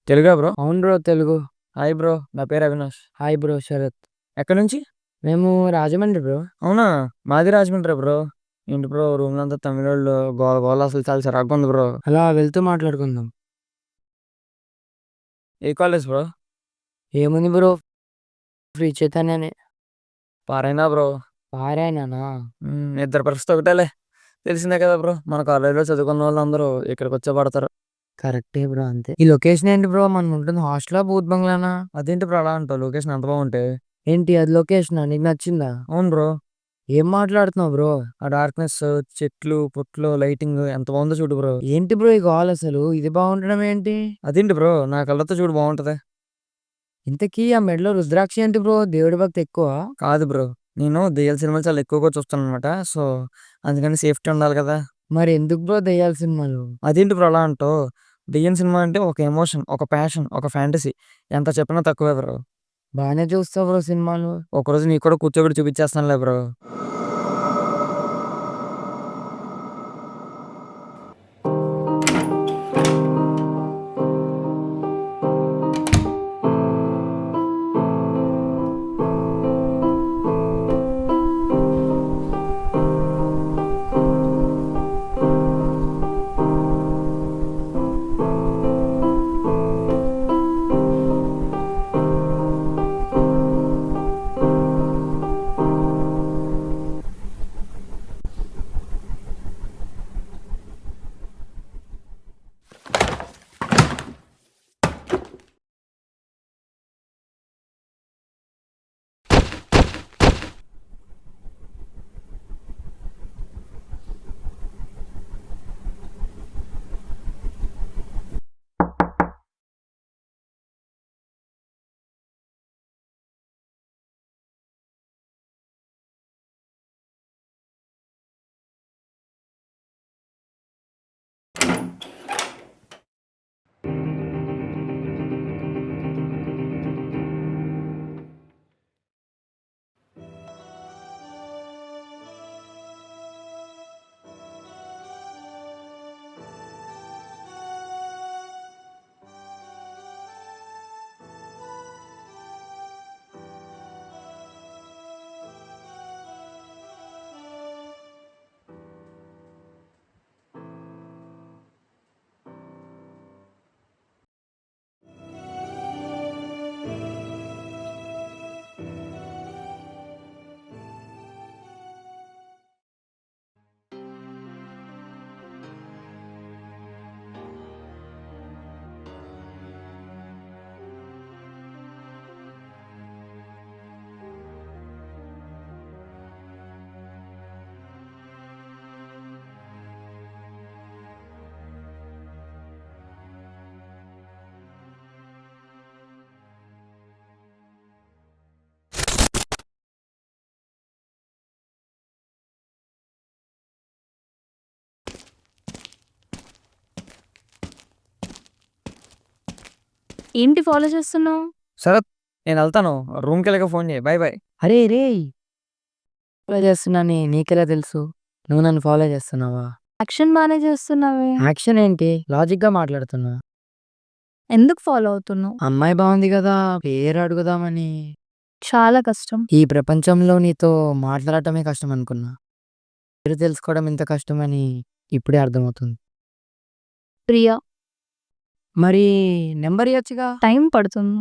తెలుగా bro? అవును bro. Telugu. Hi bro. నా పేరు అవినాష్. Hi bro Sarath. ఎక్కడి నుంచి? మేము రాజమండ్రి బ్రో. అవునా! మాది రాజమండ్రే బ్రో. ఏంటి బ్రో రూమ్‌లో అంతా తమిళోళ్ళు గోల గోల అసలు చాలా చిరాకుగుంది బ్రో. అలా వెళ్తూ మాట్లాడుకుందాం. ఏ కాలేజ్ బ్రో? ఏముంది బ్రో, శ్రీ చైతన్యనే. పారైనా బ్రో. పారాయణనా? ఇద్దరి పరిస్థితి ఒకటేలే. తెలిసిందే కదా బ్రో! మన కాలేజ్‌లో చదువుకున్నోళ్ళందరూ ఇక్కడికొచ్చే పడతారు. కరెక్టే బ్రో, అంతే. ఈ లొకేషన్ ఏంటి బ్రో? మనం ఉంటుంది హాస్టలా, భూత్ బంగ్లానా? అదేంటి బ్రో అలా అంటావు? లొకేషన్ అంత బాగుంటే? ఏంటి అది లొకేషనా? నీకు నచ్చిందా? అవును బ్రో. ఏం మాట్లాడుతున్నావు బ్రో? ఆ డార్క్‌నెస్, చెట్లు, పుట్లు, లైటింగ్ ఎంత బాగుందో చూడు బ్రో. ఏంటి బ్రో ఈ గోల అసలు? ఇది బాగుండడం ఏంటి? అదేంటి బ్రో నా కళ్ళతో చూడు బాగుంటది. ఇంతకీ ఆ మెడలో రుద్రాక్ష ఏంటి బ్రో? దేవుడి భక్తి ఎక్కువ? కాదు బ్రో. నేను దెయ్యాల సినిమాలు చాలా ఎక్కువగా చూస్తాననమాట. సో, అందుకని సేఫ్టీ ఉండాలి కదా! మరి ఎందుకు బ్రో దెయ్యాల సినిమాలు? అదేంటి బ్రో అలా అంటావు? దెయ్యం సినిమా అంటే ఒక ఎమోషన్, ఒక ప్యాషన్, ఒక ఫ్యాంటసీ. ఎంత చెప్పినా తక్కువే బ్రో. బానే చూస్తావు బ్రో సినిమాలు. ఒకరోజు నీకు కూడా కూర్చోబెట్టి చూపించేస్తానులే బ్రో. ఏంటి ఫాలో చేస్తున్నావు? శరత్ నేనెళ్తాను. రూమ్‌కెళ్ళాక ఫోను చెయి. By by. అరే రేయ్! ఫాలో చేస్తున్నానని నీకెలా తెలుసు? నువ్వు నన్ను ఫాలో చేస్తున్నావా? యాక్షన్ బానే చేస్తున్నావే. యాక్షన్ ఏంటి? లాజిక్‌గా మాట్లాడుతున్నా. ఎందుకు ఫాలో అవుతున్నావు? అమ్మాయి బావుంది గదా! పేరు అడుగుదామని. చాలా కష్టం. ఈ ప్రపంచంలో నీతో మాట్లాడటమే కష్టమనుకున్నా. పేరు తెలుసుకోవడం ఇంత కష్టమని ఇప్పుడే అర్థమవుతుంది. ప్రియా. మరి నంబర్ ఇయ్యొచ్చుగా? టైం పడుతుంది.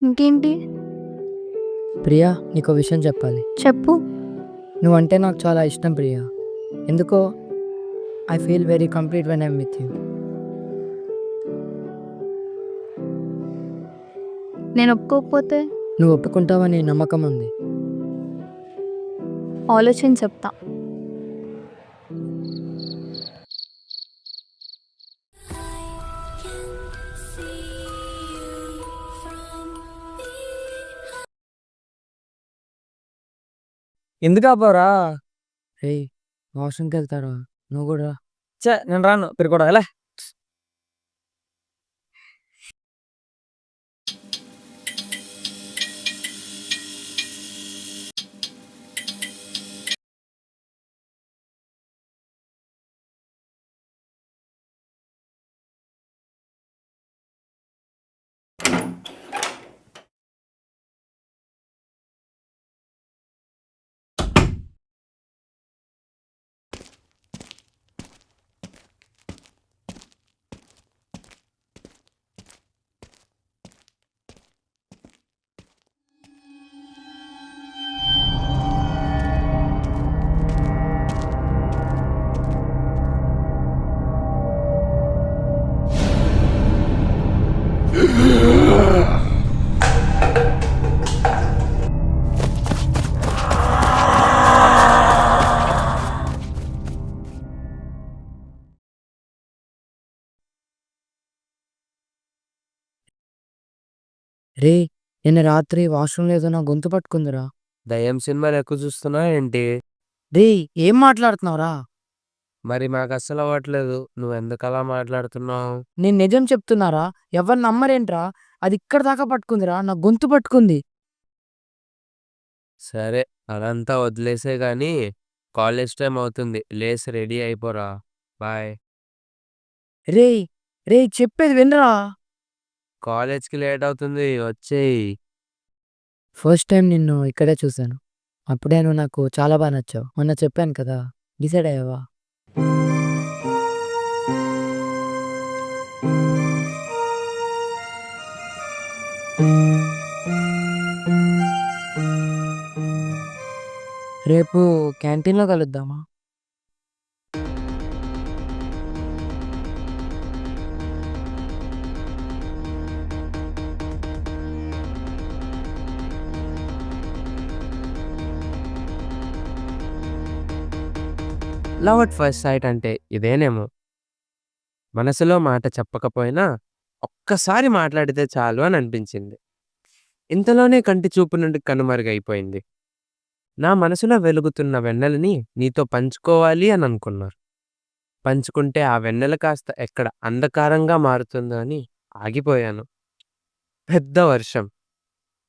ఇంకేంటి? ప్రియా, నీకో విషయం చెప్పాలి. చెప్పు. నువ్వంటే నాకు చాలా ఇష్టం ప్రియా. ఎందుకో I feel very complete when I'm with you. నేను ఒప్పుకోకపోతే నువ్వు ఒప్పుకుంటావని నమ్మకం ఉంది. ఆలోచించి చెప్తా. ఎందుకు ఆపావురా? రేయ్, వాష్రూమ్కి వెళ్తారా? నువ్వు కూడా రా. నేను రాను పెరుకోడా ఎలా. రే, నిన్న రాత్రి వాష్రూమ్లో ఏదో నా గొంతు పట్టుకుందిరా. దయ్యం సినిమాలు ఎక్కువ చూస్తున్నావు ఏంటి? రే, ఏం మాట్లాడుతున్నావురా? మరి మాకు అస్సలు అవ్వట్లేదు. నువ్వెందుకు అలా మాట్లాడుతున్నావు? నేను నిజం చెప్తున్నారా? ఎవరు నమ్మరేంట్రా? అది ఇక్కడ దాకా పట్టుకుందిరా, నా గొంతు పట్టుకుంది. సరే, అదంతా వదిలేసే గాని కాలేజ్ టైం అవుతుంది. లేసి రెడీ అయిపోరా. బాయ్. రే రే చెప్పేది వినరా? కాలేజ్కి లేట్ అవుతుంది, వచ్చేయి. ఫస్ట్ టైం నిన్ను ఇక్కడే చూశాను. అప్పుడే నువ్వు నాకు చాలా బాగా నచ్చావు. మొన్న చెప్పాను కదా, డిసైడ్ అయ్యావా? రేపు క్యాంటీన్లో కలుద్దామా? లవ్ అట్ ఫస్ట్ సైట్ అంటే ఇదేనేమో. మనసులో మాట చెప్పకపోయినా ఒక్కసారి మాట్లాడితే చాలు అని అనిపించింది. ఇంతలోనే కంటి చూపు నుండి కనుమరుగైపోయింది. నా మనసులో వెలుగుతున్న వెన్నెలని నీతో పంచుకోవాలి అని అనుకున్నారు. పంచుకుంటే ఆ వెన్నెల కాస్త ఎక్కడ అంధకారంగా మారుతుందో అని ఆగిపోయాను. పెద్ద వర్షం.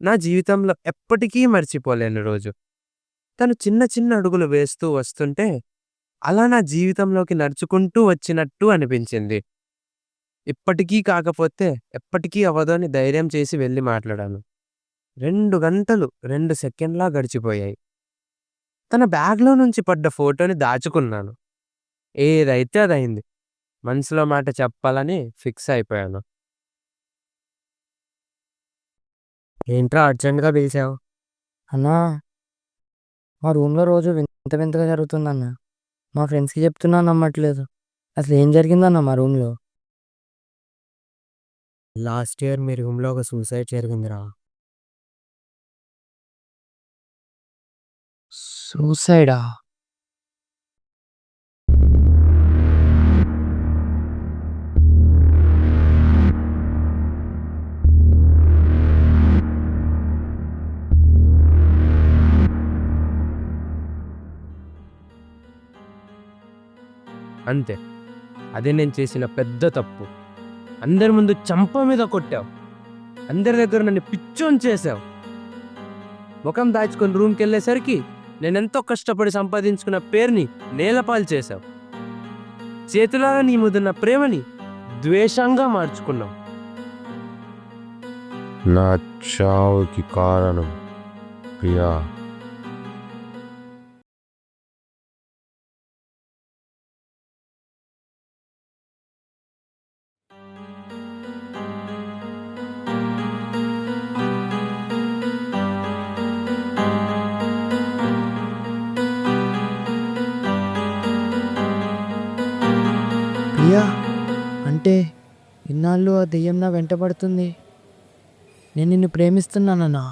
నా జీవితంలో ఎప్పటికీ మర్చిపోలేని రోజు. తను చిన్న చిన్న అడుగులు వేస్తూ వస్తుంటే అలా నా జీవితంలోకి నడుచుకుంటూ వచ్చినట్టు అనిపించింది. ఇప్పటికీ కాకపోతే ఎప్పటికీ అవ్వదు అని ధైర్యం చేసి వెళ్ళి మాట్లాడాను. 2 గంటలు 2 సెకండ్లా గడిచిపోయాయి. తన బ్యాగ్లో నుంచి పడ్డ ఫోటోని దాచుకున్నాను. ఏదైతే అదైంది. మనసులో మాట చెప్పాలని ఫిక్స్ అయిపోయాను. ఏంట్రా అర్జెంట్గా పిలిచావు? అన్నా, మా రూమ్లో రోజు వింత వింతగా జరుగుతుందన్న. మా ఫ్రెండ్స్కి చెప్తున్నా నమ్మట్లేదు. అసలు ఏం జరిగిందన్న మా రూమ్లో? లాస్ట్ ఇయర్ మీ రూమ్లో ఒక సూసైడ్ జరిగిందిరా. సూసైడా? అంతే. అదే నేను చేసిన పెద్ద తప్పు. అందరి ముందు చంప మీద కొట్టావు. అందరి దగ్గర నన్ను పిచ్చోని చేసావు. ముఖం దాచుకొని రూమ్కి వెళ్ళేసరికి నేనెంతో కష్టపడి సంపాదించుకున్న పేరుని నేలపాలు చేశావు. చేతులారా నీ ముదున్న ప్రేమని ద్వేషంగా మార్చుకున్నావు. నా చావుకి కారణం ప్రియా. అంటే ఇన్నాళ్ళు ఆ దెయ్యం నా వెంట పడుతుంది. నేను నిన్ను ప్రేమిస్తున్నానన్నా.